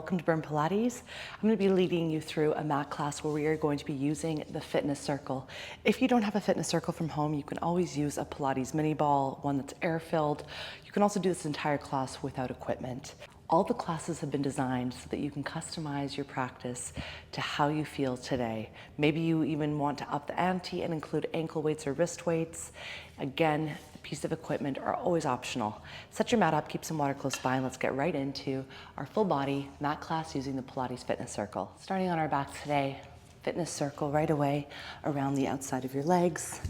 welcome to Burn Pilates. I'm going to be leading you through a mat class where we are going to be using the fitness circle. If you don't have a fitness circle from home, you can always use a Pilates mini ball, one that's air-filled. You can also do this entire class without equipment. All the classes have been designed so that you can customize your practice to how you feel today. Maybe you even want to up the ante and include ankle weights or wrist weights. Again, the piece of equipment are always optional. Set your mat up, keep some water close by, and let's get right into our full body mat class using the Pilates Fitness Circle. Starting on our back today, fitness circle right away around the outside of your legs,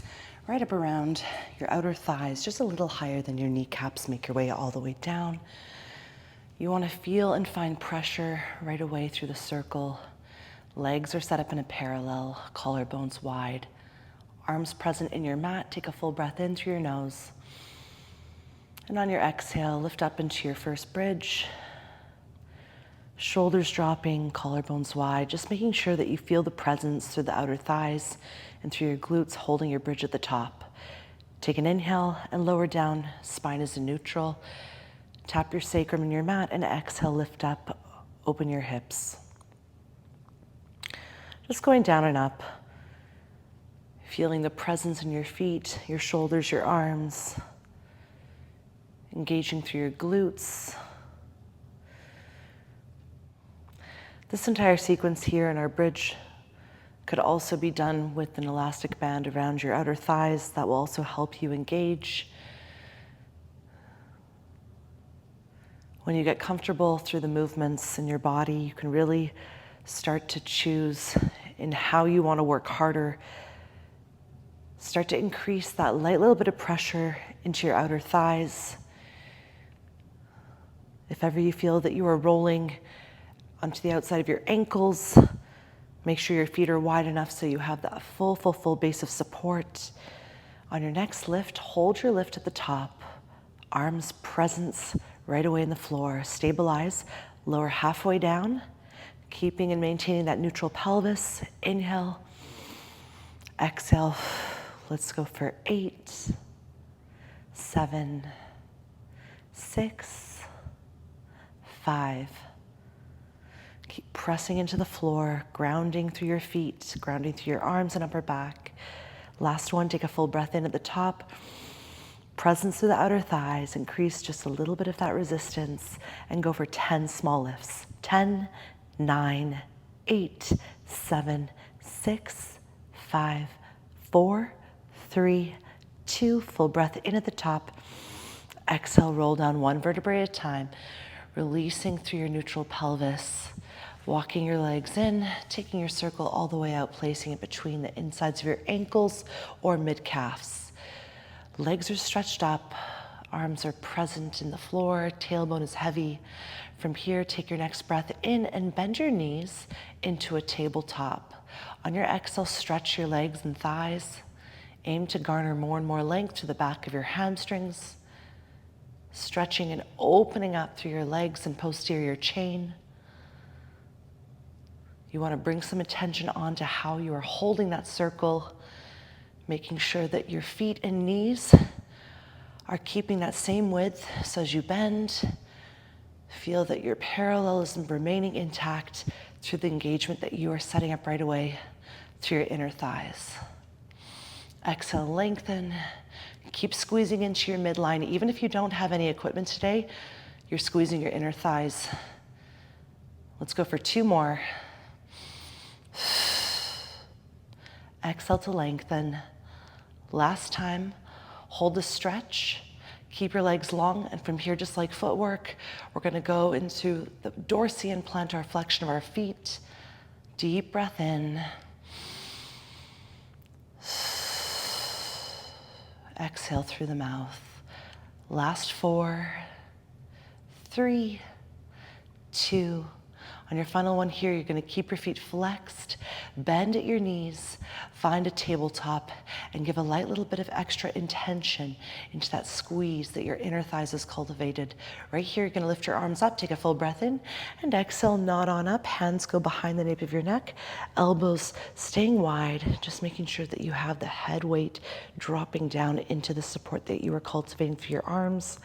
right up around your outer thighs, just a little higher than your kneecaps. Make your way all the way down. You want to feel and find pressure right away through the circle. Legs are set up in a parallel, collarbones wide. Arms present in your mat. Take a full breath in through your nose. And on your exhale, lift up into your first bridge. Shoulders dropping, collarbones wide, just making sure that you feel the presence through the outer thighs and through your glutes, holding your bridge at the top. Take an inhale and lower down, spine is in neutral. Tap your sacrum in your mat and exhale, lift up, open your hips. Just going down and up, feeling the presence in your feet, your shoulders, your arms, engaging through your glutes. This entire sequence here in our bridge could also be done with an elastic band around your outer thighs. That will also help you engage. When you get comfortable through the movements in your body, you can really start to choose in how you want to work harder. Start to increase that light little bit of pressure into your outer thighs. If ever you feel that you are rolling onto the outside of your ankles, make sure your feet are wide enough so you have that full base of support. On your next lift, hold your lift at the top. Arms presence right away in the floor. Stabilize, lower halfway down, keeping and maintaining that neutral pelvis. Inhale, exhale. Let's go for 8, 7, 6, 5. Keep pressing into the floor, grounding through your feet, grounding through your arms and upper back. Last one, take a full breath in at the top. Presence through the outer thighs, increase just a little bit of that resistance and go for 10 small lifts. 10, 9, 8, 7, 6, 5, 4, 3, 2. Full breath in at the top. Exhale, roll down one vertebrae at a time, releasing through your neutral pelvis, walking your legs in, taking your circle all the way out, placing it between the insides of your ankles or mid-calves. Legs are stretched up, arms are present in the floor, tailbone is heavy. From here, take your next breath in and bend your knees into a tabletop. On your exhale, stretch your legs and thighs. Aim to garner more and more length to the back of your hamstrings. Stretching and opening up through your legs and posterior chain. You want to bring some attention onto how you are holding that circle, making sure that your feet and knees are keeping that same width. So as you bend, feel that your parallelism remaining intact through the engagement that you are setting up right away through your inner thighs. Exhale, lengthen. Keep squeezing into your midline. Even if you don't have any equipment today, you're squeezing your inner thighs. Let's go for 2 more. Exhale to lengthen. Last time, hold the stretch. Keep your legs long, and from here, just like footwork, we're gonna go into the dorsi and plantar flexion of our feet. Deep breath in. Exhale through the mouth. Last 4, 3, 2. On your final one here, you're gonna keep your feet flexed, bend at your knees, find a tabletop, and give a light little bit of extra intention into that squeeze that your inner thighs has cultivated. Right here, you're gonna lift your arms up, take a full breath in, and exhale, nod on up. Hands go behind the nape of your neck, elbows staying wide, just making sure that you have the head weight dropping down into the support that you are cultivating through your arms.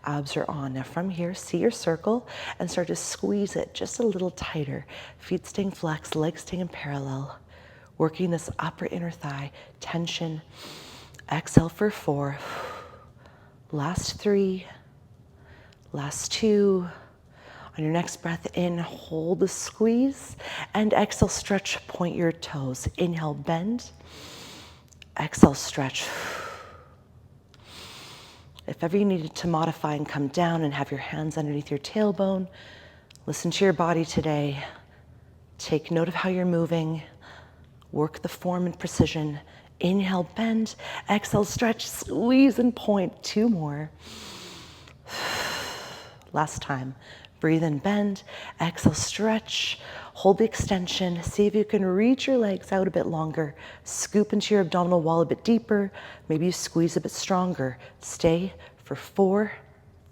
Abs are on. Now from here, see your circle and start to squeeze it just a little tighter. Feet staying flexed, legs staying in parallel. Working this upper inner thigh tension. Exhale for 4. Last 3. Last 2. On your next breath in, hold the squeeze. And exhale, stretch, point your toes. Inhale, bend. Exhale, stretch. If ever you needed to modify and come down and have your hands underneath your tailbone, listen to your body today. Take note of how you're moving. Work the form and precision. Inhale, bend. Exhale, stretch, squeeze, and point. 2 more. Last time. Breathe in, bend. Exhale, stretch. Hold the extension. See if you can reach your legs out a bit longer. Scoop into your abdominal wall a bit deeper. Maybe you squeeze a bit stronger. Stay for 4,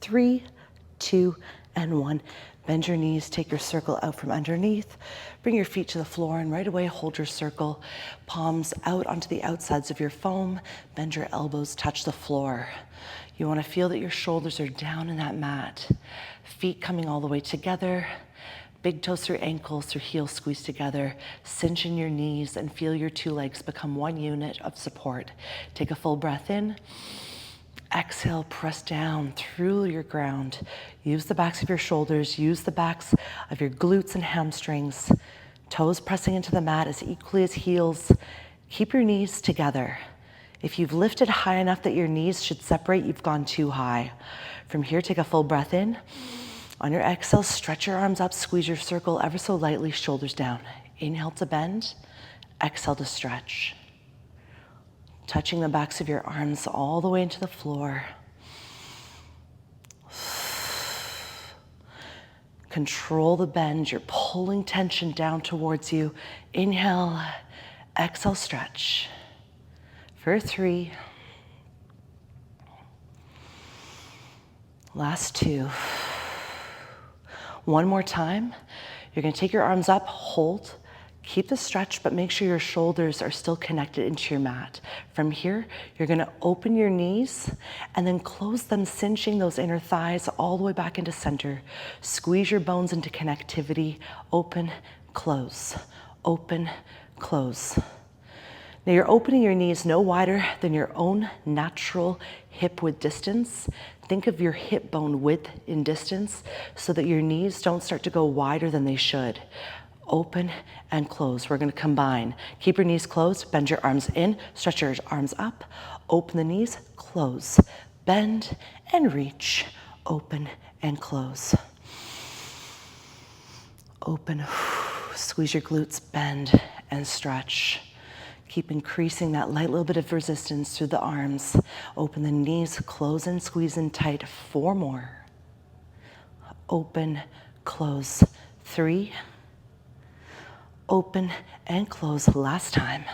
3, 2, and 1. Bend your knees, take your circle out from underneath. Bring your feet to the floor and right away hold your circle. Palms out onto the outsides of your foam. Bend your elbows, touch the floor. You want to feel that your shoulders are down in that mat. Feet coming all the way together. Big toes through ankles, through heels squeeze together. Cinch in your knees and feel your 2 legs become one unit of support. Take a full breath in. Exhale, press down through your ground. Use the backs of your shoulders. Use the backs of your glutes and hamstrings. Toes pressing into the mat as equally as heels. Keep your knees together. If you've lifted high enough that your knees should separate, you've gone too high. From here, take a full breath in. On your exhale, stretch your arms up, squeeze your circle ever so lightly, shoulders down. Inhale to bend, exhale to stretch. Touching the backs of your arms all the way into the floor. Control the bend. You're pulling tension down towards you. Inhale, exhale, stretch. For 3. Last 2. One more time. You're going to take your arms up, hold. Keep the stretch, but make sure your shoulders are still connected into your mat. From here, you're gonna open your knees and then close them, cinching those inner thighs all the way back into center. Squeeze your bones into connectivity. Open, close, open, close. Now you're opening your knees no wider than your own natural hip width distance. Think of your hip bone width in distance so that your knees don't start to go wider than they should. Open and close. We're going to combine. Keep your knees closed, bend your arms in, stretch your arms up, open the knees, close, bend and reach, open and close. Open, squeeze your glutes, bend and stretch. Keep increasing that light little bit of resistance through the arms. Open the knees, close and squeeze in tight. 4 more. Open, close. 3. Open and close. Last time.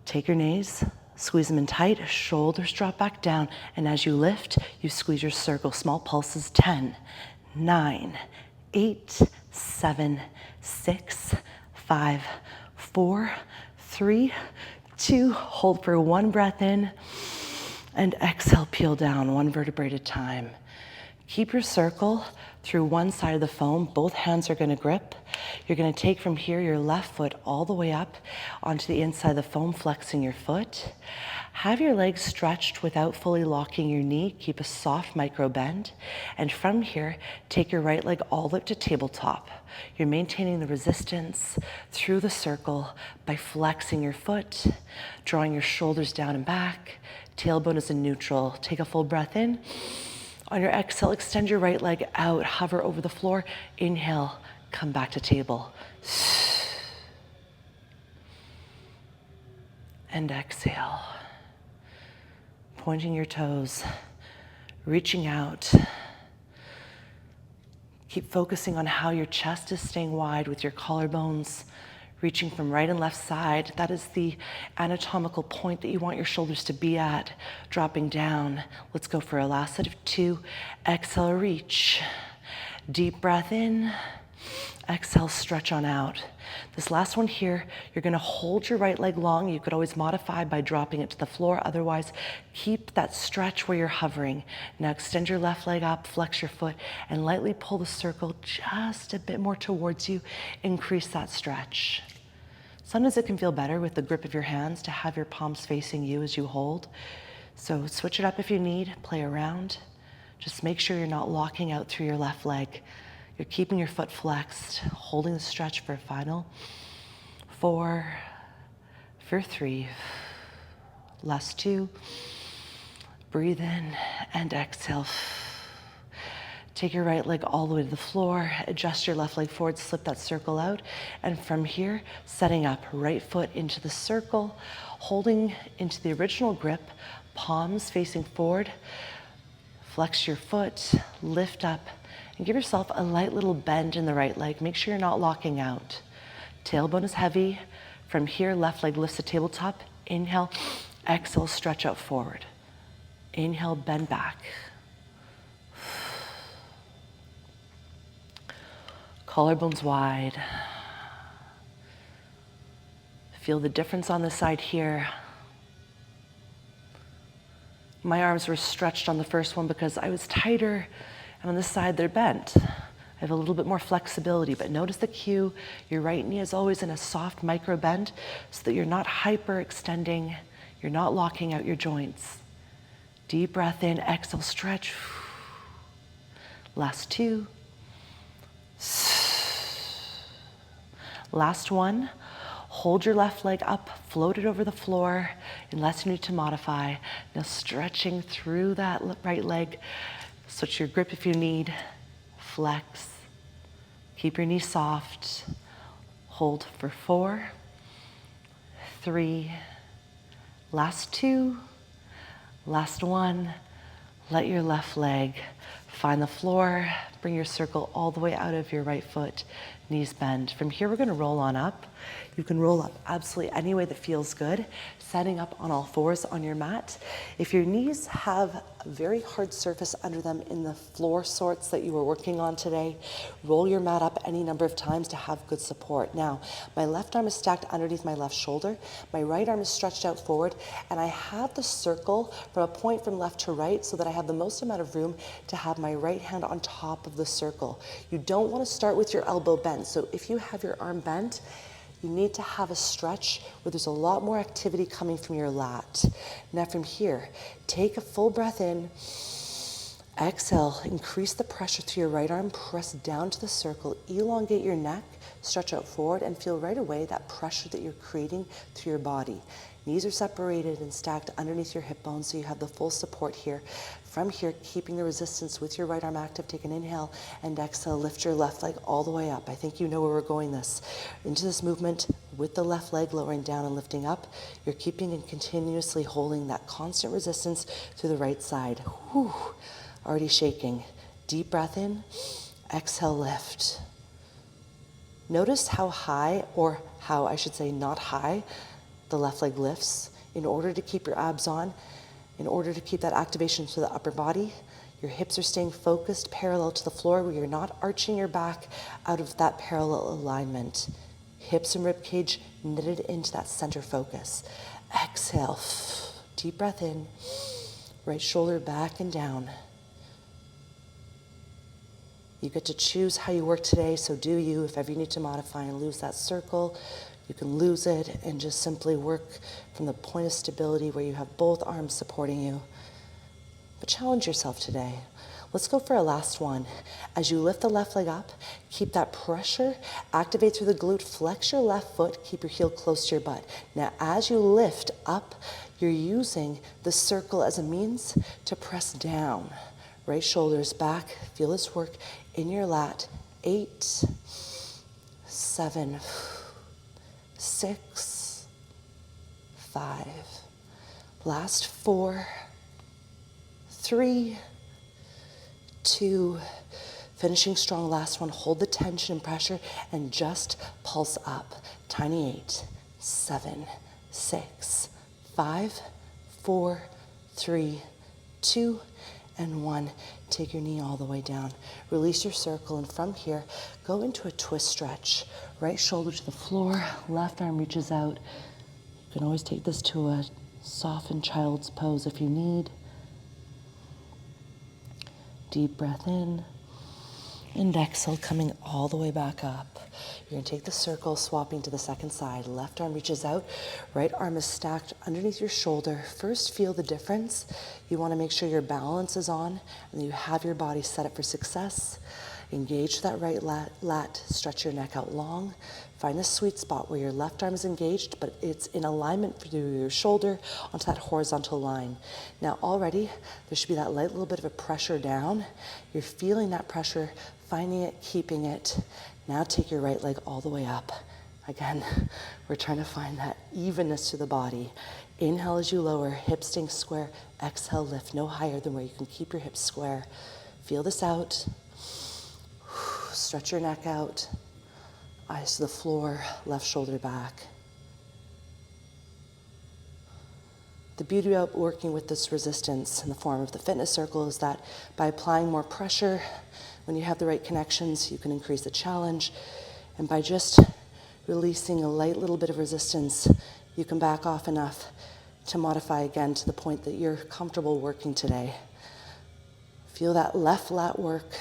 Take your knees, squeeze them in tight, shoulders drop back down, and as you lift, you squeeze your circle. Small pulses. 10, 9, 8, 7, 6, 5, 4, 3, 2. Hold for 1 breath in, and exhale, peel down 1 vertebrae at a time. Keep your circle through one side of the foam. Both hands are going to grip. You're going to take from here your left foot all the way up onto the inside of the foam, flexing your foot. Have your legs stretched without fully locking your knee. Keep a soft micro bend. And from here, take your right leg all the way up to tabletop. You're maintaining the resistance through the circle by flexing your foot, drawing your shoulders down and back. Tailbone is in neutral. Take a full breath in. On your exhale, extend your right leg out, hover over the floor. Inhale, come back to table. And exhale. Pointing your toes, reaching out. Keep focusing on how your chest is staying wide with your collarbones reaching from right and left side. That is the anatomical point that you want your shoulders to be at. Dropping down. Let's go for a last set of 2. Exhale, reach. Deep breath in. Exhale, stretch on out. This last one here, you're gonna hold your right leg long. You could always modify by dropping it to the floor. Otherwise, keep that stretch where you're hovering. Now extend your left leg up, flex your foot, and lightly pull the circle just a bit more towards you. Increase that stretch. Sometimes it can feel better with the grip of your hands to have your palms facing you as you hold. So switch it up if you need, play around. Just make sure you're not locking out through your left leg. You're keeping your foot flexed, holding the stretch for a final 4, for 3, last 2. Breathe in and exhale. Take your right leg all the way to the floor, adjust your left leg forward, slip that circle out, and from here, setting up, right foot into the circle, holding into the original grip, palms facing forward, flex your foot, lift up, and give yourself a light little bend in the right leg. Make sure you're not locking out. Tailbone is heavy. From here, left leg lifts the tabletop. Inhale, exhale, stretch out forward. Inhale, bend back. Collarbones wide. Feel the difference on the side here. My arms were stretched on the first one because I was tighter, and on this side they're bent. I have a little bit more flexibility, but notice the cue. Your right knee is always in a soft micro bend so that you're not hyperextending, you're not locking out your joints. Deep breath in, exhale, stretch. Last 2. Last 1. Hold your left leg up, float it over the floor, unless you need to modify. Now stretching through that right leg. Switch your grip if you need. Flex. Keep your knees soft. Hold for 4, 3, last 2, last 1. Let your left leg find the floor. Bring your circle all the way out of your right foot. Knees bend. From here, we're gonna roll on up. You can roll up absolutely any way that feels good, setting up on all fours on your mat. If your knees have a very hard surface under them in the floor sorts that you were working on today, roll your mat up any number of times to have good support. Now, my left arm is stacked underneath my left shoulder. My right arm is stretched out forward, and I have the circle from a point from left to right so that I have the most amount of room to have my right hand on top of the circle. You don't want to start with your elbow bent. So if you have your arm bent, you need to have a stretch where there's a lot more activity coming from your lat. Now from here, take a full breath in, exhale, increase the pressure through your right arm, press down to the circle, elongate your neck, stretch out forward, and feel right away that pressure that you're creating through your body. Knees are separated and stacked underneath your hip bones, so you have the full support here. From here, keeping the resistance with your right arm active, take an inhale and exhale, lift your left leg all the way up. I think you know where we're going into this movement with the left leg lowering down and lifting up. You're keeping and continuously holding that constant resistance through the right side. Whew, already shaking. Deep breath in, exhale, lift. Notice how high, or how I should say not high, the left leg lifts. In order to keep your abs on, in order to keep that activation to the upper body, your hips are staying focused parallel to the floor where you're not arching your back out of that parallel alignment. Hips and rib cage knitted into that center focus. Exhale, deep breath in, right shoulder back and down. You get to choose how you work today, so do you. If ever you need to modify and lose that circle, you can lose it and just simply work from the point of stability where you have both arms supporting you. But challenge yourself today. Let's go for a last one. As you lift the left leg up, keep that pressure, activate through the glute, flex your left foot, keep your heel close to your butt. Now, as you lift up, you're using the circle as a means to press down. Right shoulders back, feel this work in your lat. 8, 7, 6, 5, last 4, 3, 2, Finishing strong, last one. Hold the tension and pressure and just pulse up. Tiny 8, 7, 6, 5, 4, 3, 2, and 1. Take your knee all the way down. Release your circle, and from here, go into a twist stretch. Right shoulder to the floor, left arm reaches out. You can always take this to a softened child's pose if you need. Deep breath in. And exhale, coming all the way back up. You're going to take the circle, swapping to the second side. Left arm reaches out, right arm is stacked underneath your shoulder. First, feel the difference. You want to make sure your balance is on and you have your body set up for success. Engage that right lat, stretch your neck out long. Find the sweet spot where your left arm is engaged, but it's in alignment through your shoulder onto that horizontal line. Now already, there should be that light little bit of a pressure down. You're feeling that pressure, finding it, keeping it. Now take your right leg all the way up. Again, we're trying to find that evenness to the body. Inhale as you lower, hips staying square. Exhale, lift no higher than where you can keep your hips square. Feel this out. Stretch your neck out. Eyes to the floor, left shoulder back. The beauty about working with this resistance in the form of the fitness circle is that by applying more pressure, when you have the right connections, you can increase the challenge. And by just releasing a light little bit of resistance, you can back off enough to modify again to the point that you're comfortable working today. Feel that left lat work.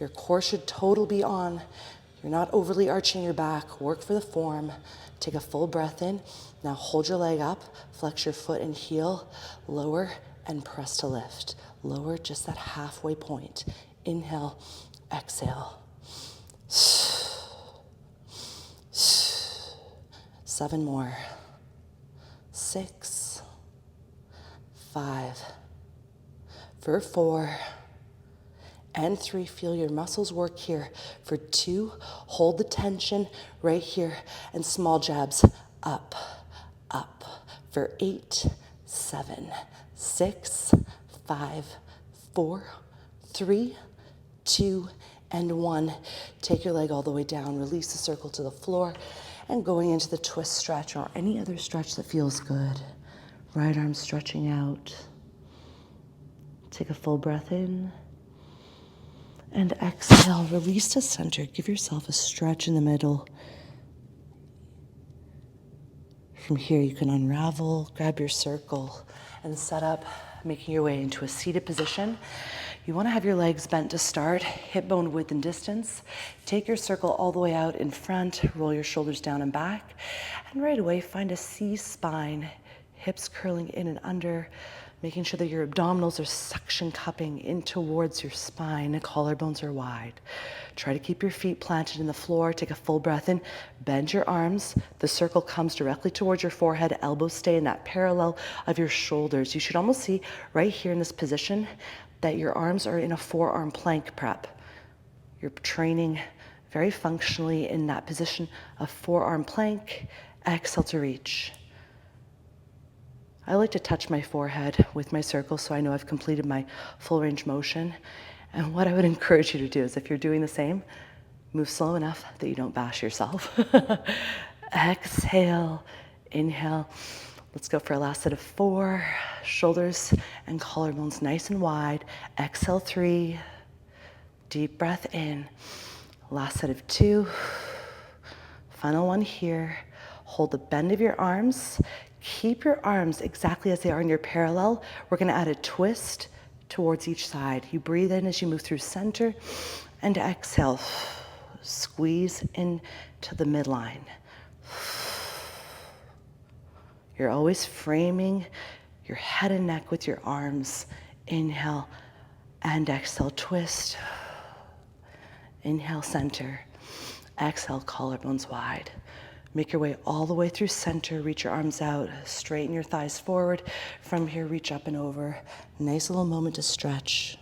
Your core should totally be on. You're not overly arching your back. Work for the form. Take a full breath in. Now hold your leg up, flex your foot and heel, lower and press to lift. Lower just that halfway point. Inhale, exhale. 7 more. 6, 5, for 4, and 3. Feel your muscles work here. For 2, hold the tension right here and small jabs up, up. For 8, 7, 6, 5, 4, 3, 2, and 1. Take your leg all the way down. Release the circle to the floor and going into the twist stretch or any other stretch that feels good. Right arm stretching out. Take a full breath in. And exhale, release to center. Give yourself a stretch in the middle. From here, you can unravel, grab your circle, and set up, making your way into a seated position. You want to have your legs bent to start, hip bone width and distance. Take your circle all the way out in front, roll your shoulders down and back, and right away, find a C spine, hips curling in and under, making sure that your abdominals are suction cupping in towards your spine, collarbones are wide. Try to keep your feet planted in the floor. Take a full breath in, bend your arms. The circle comes directly towards your forehead, elbows stay in that parallel of your shoulders. You should almost see right here in this position that your arms are in a forearm plank prep. You're training very functionally in that position of forearm plank. Exhale to reach. I like to touch my forehead with my circle so I know I've completed my full range motion. And what I would encourage you to do is if you're doing the same, move slow enough that you don't bash yourself. Exhale, inhale. Let's go for a last set of 4. Shoulders and collarbones nice and wide. Exhale, 3. Deep breath in. Last set of 2. Final one here. Hold the bend of your arms. Keep your arms exactly as they are in your parallel. We're going to add a twist towards each side. You breathe in as you move through center and exhale. Squeeze into the midline. You're always framing your head and neck with your arms. Inhale and exhale, twist. Inhale, center. Exhale, collarbones wide. Make your way all the way through center. Reach your arms out. Straighten your thighs forward. From here, reach up and over. Nice little moment to stretch.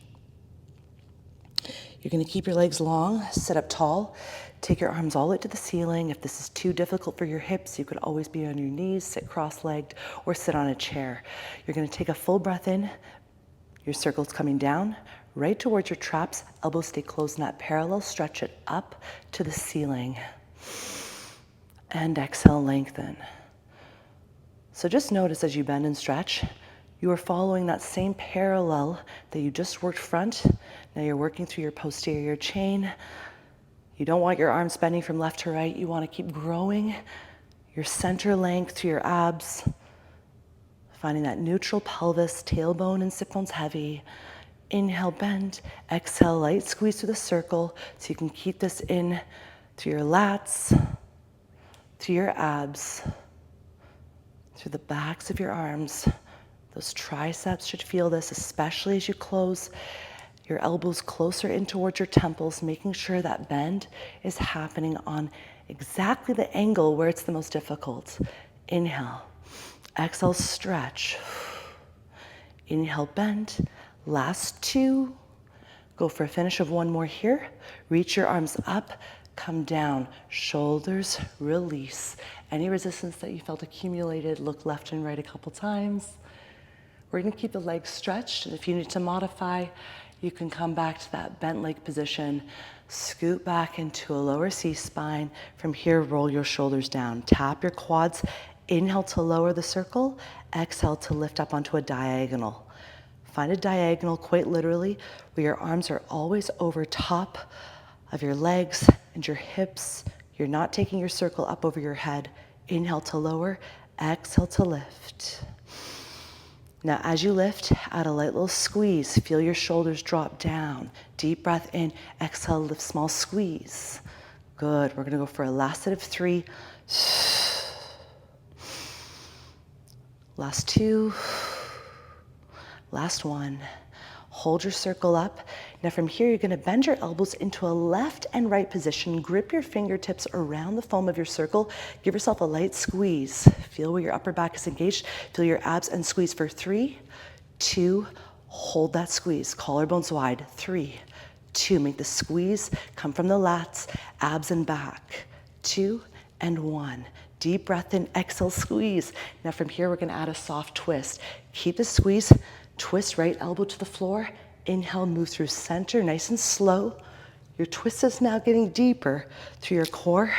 You're going to keep your legs long. Sit up tall. Take your arms all the way to the ceiling. If this is too difficult for your hips, you could always be on your knees, sit cross-legged, or sit on a chair. You're going to take a full breath in. Your circle's coming down. right towards your traps. Elbows stay closed in that parallel. Stretch it up to the ceiling. And exhale, lengthen. So just notice as you bend and stretch, you are following that same parallel that you just worked front. Now you're working through your posterior chain. You don't want your arms bending from left to right. You want to keep growing your center length to your abs, finding that neutral pelvis, tailbone and sit bones heavy. Inhale, bend. Exhale, light squeeze through the circle so you can keep this in to your lats, to your abs, through the backs of your arms. Those triceps should feel this, especially as you close your elbows closer in towards your temples, making sure that bend is happening on exactly the angle where it's the most difficult. Inhale. Exhale, stretch. Inhale, bend. Last two. Go for a finish of one more here. Reach your arms up, come down. Shoulders, release. Any resistance that you felt accumulated, look left and right a couple times. We're going to keep the legs stretched, and if you need to modify, you can come back to that bent leg position, scoot back into a lower C-spine. From here, roll your shoulders down. Tap your quads. Inhale to lower the circle. Exhale to lift up onto a diagonal. Find a diagonal, quite literally, where your arms are always over top of your legs and your hips. You're not taking your circle up over your head. Inhale to lower. Exhale to lift. Now, as you lift, add a light little squeeze. Feel your shoulders drop down. Deep breath in. Exhale, lift, small squeeze. Good. We're going to go for a last set of 3. Last 2. Last 1. Hold your circle up. Now from here, you're going to bend your elbows into a left and right position. Grip your fingertips around the foam of your circle. Give yourself a light squeeze. Feel where your upper back is engaged. Feel your abs and squeeze for 3, 2. Hold that squeeze. Collarbones wide. 3, 2. Make the squeeze come from the lats, abs and back. 2 and 1. Deep breath in. Exhale, squeeze. Now from here, we're going to add a soft twist. Keep the squeeze. Twist right elbow to the floor. Inhale, move through center, nice and slow. Your twist is now getting deeper through your core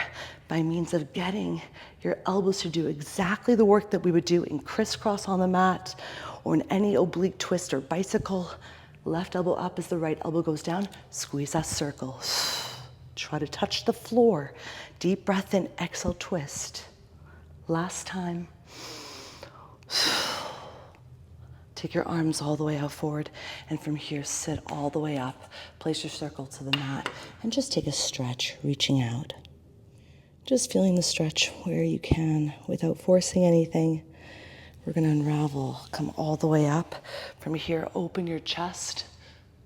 by means of getting your elbows to do exactly the work that we would do in crisscross on the mat or in any oblique twist or bicycle. Left elbow up as the right elbow goes down. Squeeze that circle. Try to touch the floor. Deep breath in, exhale, twist. Last time. Take your arms all the way out forward, and from here, sit all the way up. Place your circle to the mat, and just take a stretch, reaching out. Just feeling the stretch where you can without forcing anything. We're going to unravel, come all the way up. From here, open your chest.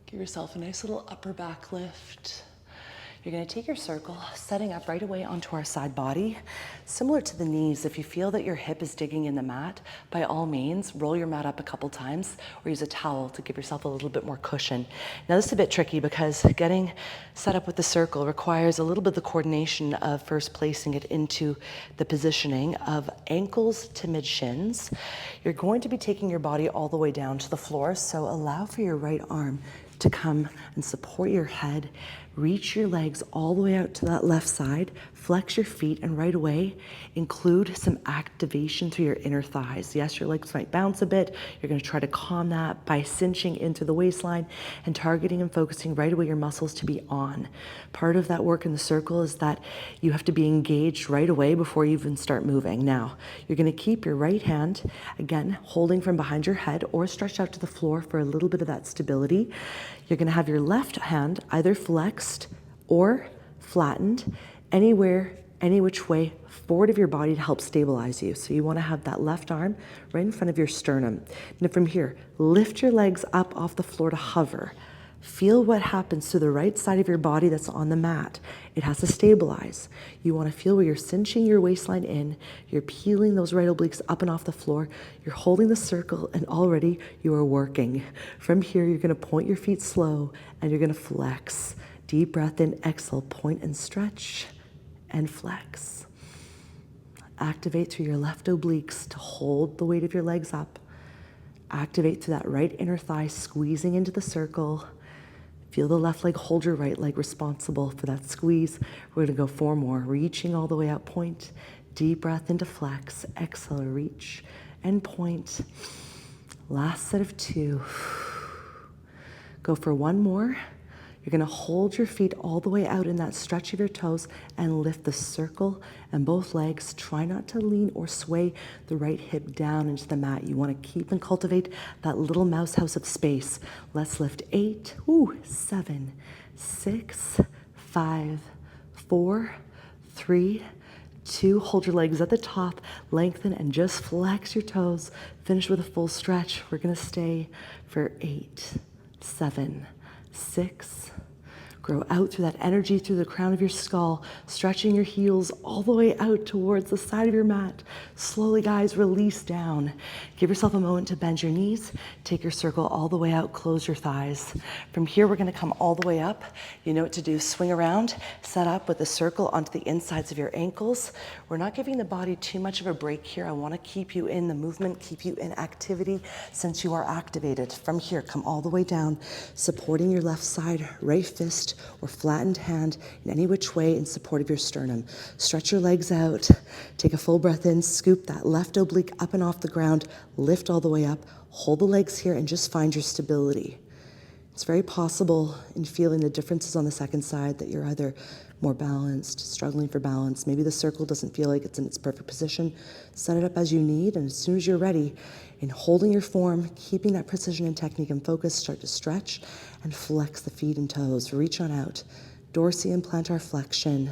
Give yourself a nice little upper back lift. You're going to take your circle, setting up right away onto our side body. Similar to the knees, if you feel that your hip is digging in the mat, by all means, roll your mat up a couple times or use a towel to give yourself a little bit more cushion. Now, this is a bit tricky because getting set up with the circle requires a little bit of the coordination of first placing it into the positioning of ankles to mid-shins. You're going to be taking your body all the way down to the floor, so allow for your right arm to come and support your head. Reach your legs all the way out to that left side. Flex your feet, and right away, include some activation through your inner thighs. Yes, your legs might bounce a bit. You're going to try to calm that by cinching into the waistline and targeting and focusing right away your muscles to be on. Part of that work in the circle is that you have to be engaged right away before you even start moving. Now, you're going to keep your right hand, again, holding from behind your head or stretched out to the floor for a little bit of that stability. You're going to have your left hand either flexed or flattened, anywhere, any which way forward of your body to help stabilize you. So you want to have that left arm right in front of your sternum. Now from here, lift your legs up off the floor to hover. Feel what happens to the right side of your body that's on the mat. It has to stabilize. You want to feel where you're cinching your waistline in, you're peeling those right obliques up and off the floor, you're holding the circle, and already you are working. From here, you're going to point your feet slow, and you're going to flex. Deep breath in, exhale, point and stretch, and flex. Activate through your left obliques to hold the weight of your legs up. Activate through that right inner thigh, squeezing into the circle. Feel the left leg, hold your right leg responsible for that squeeze. We're gonna go 4 more, reaching all the way out, point. Deep breath into flex, exhale, reach and point. Last set of 2. Go for 1 more. You're gonna hold your feet all the way out in that stretch of your toes and lift the circle and both legs. Try not to lean or sway the right hip down into the mat. You wanna keep and cultivate that little mouse house of space. Let's lift 8, 7, 6, 5, 4, 3, 2. Hold your legs at the top, lengthen and just flex your toes. Finish with a full stretch. We're gonna stay for 8, 7, 6. Grow out through that energy through the crown of your skull, stretching your heels all the way out towards the side of your mat. Slowly, guys, release down. Give yourself a moment to bend your knees. Take your circle all the way out, close your thighs. From here, we're gonna come all the way up. You know what to do, swing around, set up with the circle onto the insides of your ankles. We're not giving the body too much of a break here. I wanna keep you in the movement, keep you in activity since you are activated. From here, come all the way down, supporting your left side, right fist, or flattened hand in any which way in support of your sternum. Stretch your legs out, take a full breath in, scoop that left oblique up and off the ground, lift all the way up, hold the legs here and just find your stability. It's very possible in feeling the differences on the second side that you're either more balanced, struggling for balance. Maybe the circle doesn't feel like it's in its perfect position. Set it up as you need, and as soon as you're ready, in holding your form, keeping that precision and technique and focus, start to stretch and flex the feet and toes. Reach on out. Dorsey and plantar flexion.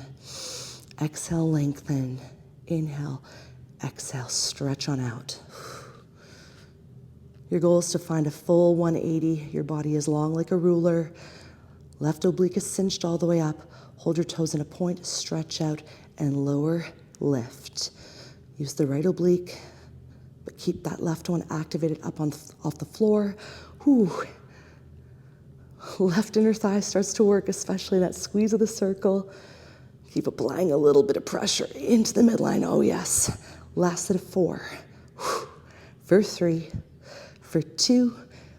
Exhale, lengthen. Inhale, exhale, stretch on out. Your goal is to find a full 180. Your body is long like a ruler. Left oblique is cinched all the way up. Hold your toes in a point, stretch out, and lower, lift. Use the right oblique, but keep that left one activated up off the floor. Whew. Left inner thigh starts to work, especially that squeeze of the circle. Keep applying a little bit of pressure into the midline. Oh yes. Last set of 4. Whew. For 3. For 2,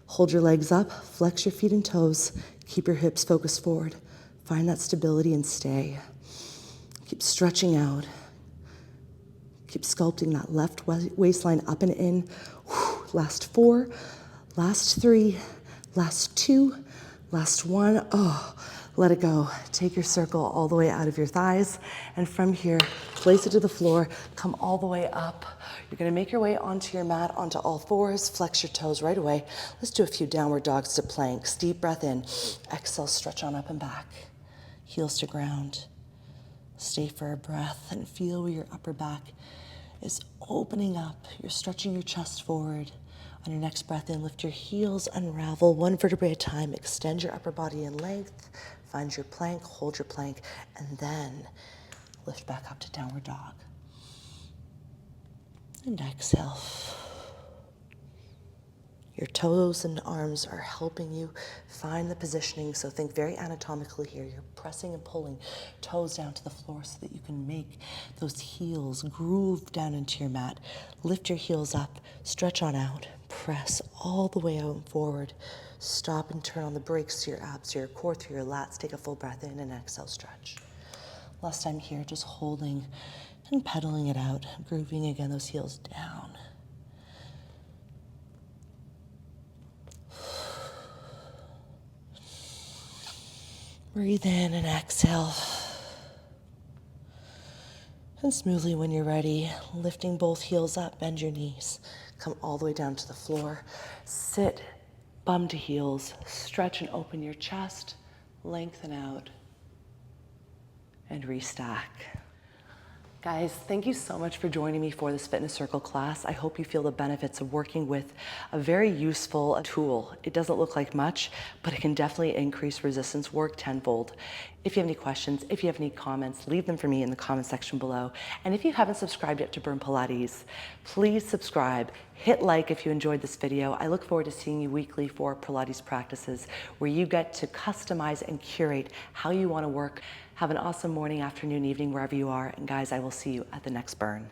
hold your legs up, flex your feet and toes, keep your hips focused forward. Find that stability and stay. Keep stretching out. Keep sculpting that left waistline up and in. Whew. Last 4, last 3, last 2, last 1. Oh, let it go. Take your circle all the way out of your thighs, and from here, place it to the floor, come all the way up. You're gonna make your way onto your mat, onto all 4s, flex your toes right away. Let's do a few downward dogs to planks. Deep breath in, exhale, stretch on up and back. Heels to ground. Stay for a breath and feel where your upper back is opening up. You're stretching your chest forward. On your next breath in, lift your heels, unravel 1 vertebrae at a time, extend your upper body in length, find your plank, hold your plank, and then lift back up to downward dog. And exhale. Your toes and arms are helping you find the positioning, so think very anatomically here. You're pressing and pulling toes down to the floor so that you can make those heels groove down into your mat. Lift your heels up, stretch on out, press all the way out and forward. Stop and turn on the brakes to your abs, to your core, through your lats. Take a full breath in and exhale, stretch. Last time here, just holding and pedaling it out, grooving again those heels down. Breathe in and exhale. And smoothly when you're ready, lifting both heels up, bend your knees. Come all the way down to the floor. Sit, bum to heels. Stretch and open your chest. Lengthen out. And restack. Guys, thank you so much for joining me for this Fitness Circle class. I hope you feel the benefits of working with a very useful tool. It doesn't look like much, but it can definitely increase resistance work tenfold. If you have any questions, if you have any comments, leave them for me in the comment section below. And if you haven't subscribed yet to Burn Pilates, please subscribe. Hit like if you enjoyed this video. I look forward to seeing you weekly for Pilates practices where you get to customize and curate how you want to work. Have an awesome morning, afternoon, evening, wherever you are. And guys, I will see you at the next burn.